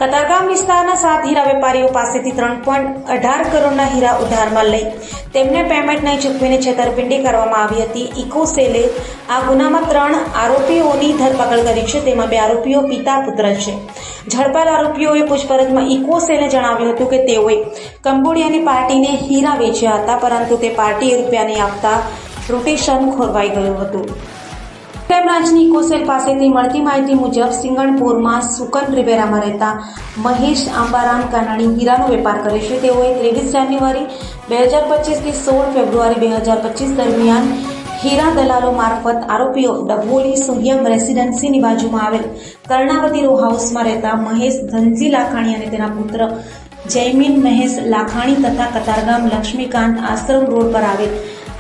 કતારગામ વિસ્તારના 7 હીરા વેપારીઓ પાસેથી 3.18 કરોડના હીરા ઉધારમાં લઈ તેમને પેમેન્ટ નહીં ચૂકવીને છેતરપિંડી કરવામાં આવી હતી. ઇકોસેલે આ ગુનામાં 3 આરોપીઓની ધરપકડ કરી છે. તેમાં 2 આરોપીઓ પિતા પુત્ર છે. ઝડપાયેલ આરોપીઓએ પૂછપરછમાં ઇકોસેલે જણાવ્યું હતું કે તેઓએ કંબોડિયાની પાર્ટીને હીરા વેચ્યા હતા, પરંતુ તે પાર્ટીએ રૂપિયા નહીં આપતા રોટેશન ખોરવાઈ ગયું હતું. ક્રાઇમ બ્રાન્ચની ઇકોસેલ પાસેથી મળતી માહિતી મુજબ સિંગણપુરમાં સુકન રિવેરામાં રહેતા મહેશ આંબારામ કાનાણી હીરાનો વેપાર કરે છે. તેઓએ 23 જાન્યુઆરી 2025 થી 16 ફેબ્રુઆરી 2025 દરમિયાન હીરા દલાલો મારફત આરોપીઓ ડભોલી સુયમ રેસીડેન્સીની બાજુમાં આવેલ કર્ણાવતી રો હાઉસમાં રહેતા મહેશ ધનજી લાખાણી અને તેના પુત્ર જયમીન મહેશ લાખાણી તથા કતારગામ લક્ષ્મીકાંત આશ્રમ રોડ પર આવેલ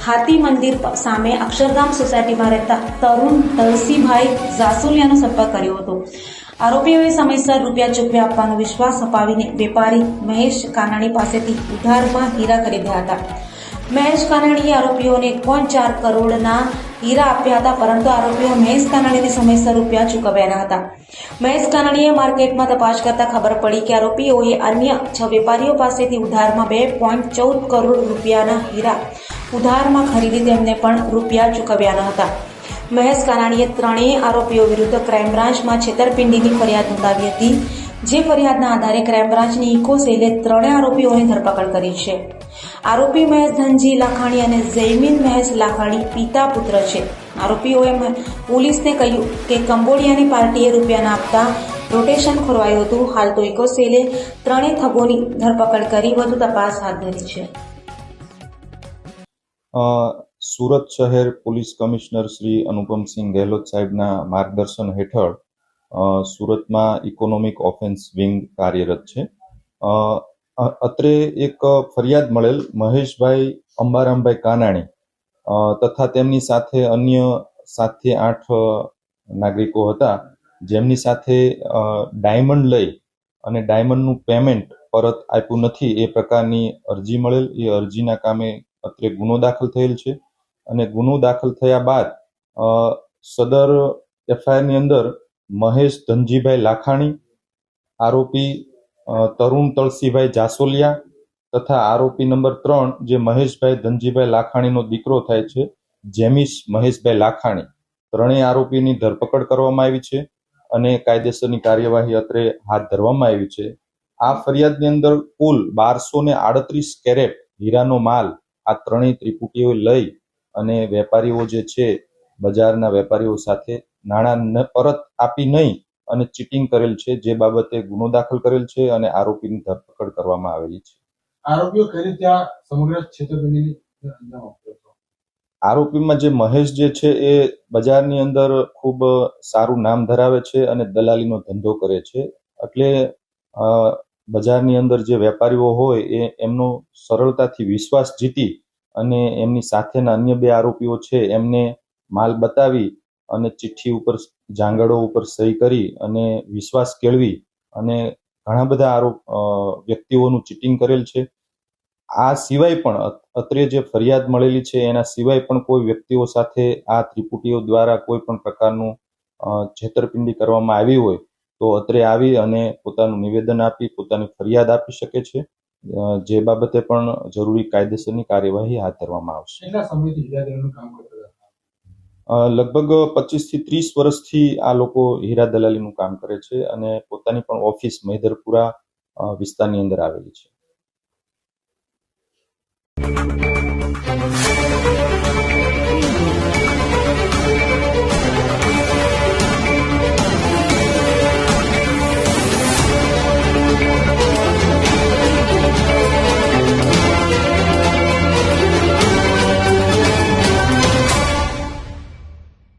હાથી મંદિર સામે અક્ષરધામ સોસાયટીમાં રહેતા તરુણ તલસીભાઈ જાસુલિયાનો સંપર્ક કર્યો હતો. આરોપીઓએ સમયસર રૂપિયા ચૂકવી આપવાનો વિશ્વાસ અપાવીને વેપારી મહેશ કાનાણી પાસેથી ઉધારમાં હીરા ખરીદ્યા હતા. મહેશ કાનાણીએ આરોપીઓને 1.4 કરોડના હીરા આપ્યા હતા, પરંતુ આરોપીઓ મહેશ કાનાણીને સમયસર રૂપિયા ચૂકવ્યા ન હતા. મહેશ કાનાણીએ માર્કેટમાં તપાસ કરતા ખબર પડી કે આરોપીઓએ અન્ય 6 વેપારીઓ પાસેથી ઉધારમાં 2.14 કરોડ રૂપિયાના હીરા ઉધારમાં ખરીદી તેમને પણ રૂપિયા ચૂકવ્યા ન હતા. મહેશ કાનાણીએ 3 આરોપીઓ વિરુદ્ધ ક્રાઇમ બ્રાન્ચમાં છેતરપિંડીની ફરિયાદ નોંધાવી હતી. જે ફરિયાદના આધારે ક્રાઇમ બ્રાન્ચની ઇકોસેલે 3 આરોપીઓની ધરપકડ કરી છે. આરોપી મહેશ ધનજી લાખાણી અને જયમીન મહેશ લાખાણી પિતા પુત્ર છે. આરોપીઓએ પોલીસને કહ્યું કે કંબોડિયાની પાર્ટીએ રૂપિયા ન આપતા રોટેશન ખોરવાયું હતું. હાલ તો ઇકોસેલે 3 ઠગોની ધરપકડ કરી વધુ તપાસ હાથ ધરી છે. સુરત શહેર પોલીસ કમિશનર શ્રી અનુપમસિંહ ગેહલોત સાહેબના માર્ગદર્શન હેઠળ સુરતમાં ઇકોનોમિક ઓફેન્સ વિંગ કાર્યરત છે. અત્રે એક ફરિયાદ મળેલ મહેશભાઈ અંબારામભાઈ કાનાણી તથા તેમની સાથે અન્ય 7 થી 8 નાગરિકો હતા, જેમની સાથે ડાયમંડ લઈ અને ડાયમંડનું પેમેન્ટ પરત આપ્યું નથી એ પ્રકારની અરજી મળેલ. એ અરજીના કામે અત્રે ગુનો દાખલ થયેલ છે અને ગુનો દાખલ થયા બાદ સદર એફઆઈઆરની અંદર મહેશ ધનજીભાઈ લાખાણી, આરોપી તરુણ તળસીભાઈ જાસોલિયા તથા આરોપી નંબર 3 જે મહેશભાઈ ધનજીભાઈ લાખાણીનો દીકરો થાય છે જેમીશ મહેશભાઈ લાખાણી, 3 આરોપીની ધરપકડ કરવામાં આવી છે અને કાયદેસરની કાર્યવાહી અત્રે હાથ ધરવામાં આવી છે. આ ફરિયાદની અંદર કુલ 1238 કેરેટ હીરાનો માલ આ 3 ત્રિપુટીઓ લઈ અને વેપારીઓ જે છે બજારના વેપારીઓ સાથે નાણાં પરત આપી નહીં અને ચીટિંગ કરેલ છે, જે બાબતે ગુનો દાખલ કરેલ છે અને આરોપીની ધરપકડ કરવામાં આવેલી છે. આરોપીઓ કઈ રીતે આ સમગ્ર છેતરપિંડીની અંજામ આપ્યો હતો? આરોપીમાં જે મહેશ જે છે એ બજારની અંદર ખૂબ સારું નામ ધરાવે છે અને દલાલીનો ધંધો કરે છે. એટલે બજારની અંદર જે વેપારીઓ હોય એ એમનો સરળતાથી વિશ્વાસ જીતી અને એમની સાથેના અન્ય 2 આરોપીઓ છે એમને માલ બતાવી અને ચિઠ્ઠી ઉપર જાંગડો ઉપર સહી કરી અને વિશ્વાસ કેળવી અને ઘણા બધા વ્યક્તિઓનું ચીટિંગ કરેલ છે. આ સિવાય પણ અત્રે જે ફરિયાદ મળેલી છે એના સિવાય પણ કોઈ વ્યક્તિઓ સાથે આ ત્રિપુટીઓ દ્વારા કોઈ પણ પ્રકારનું છેતરપિંડી કરવામાં આવી હોય તો અત્રે આવી અને પોતાનું નિવેદન આપી પોતાની ફરિયાદ આપી શકે છે, જે બાબતે પણ જરૂરી કાયદેસરની કાર્યવાહી હાથ ધરવામાં આવશે. કેટલા સમયથી હીરા દલાલીનું કામ કરતા હતા? લગભગ 25 થી 30 વર્ષથી આ લોકો હીરા દલાલીનું કામ કરે છે અને પોતાની પણ ઓફિસ મહેદરપુરા વિસ્તારની અંદર આવેલી છે.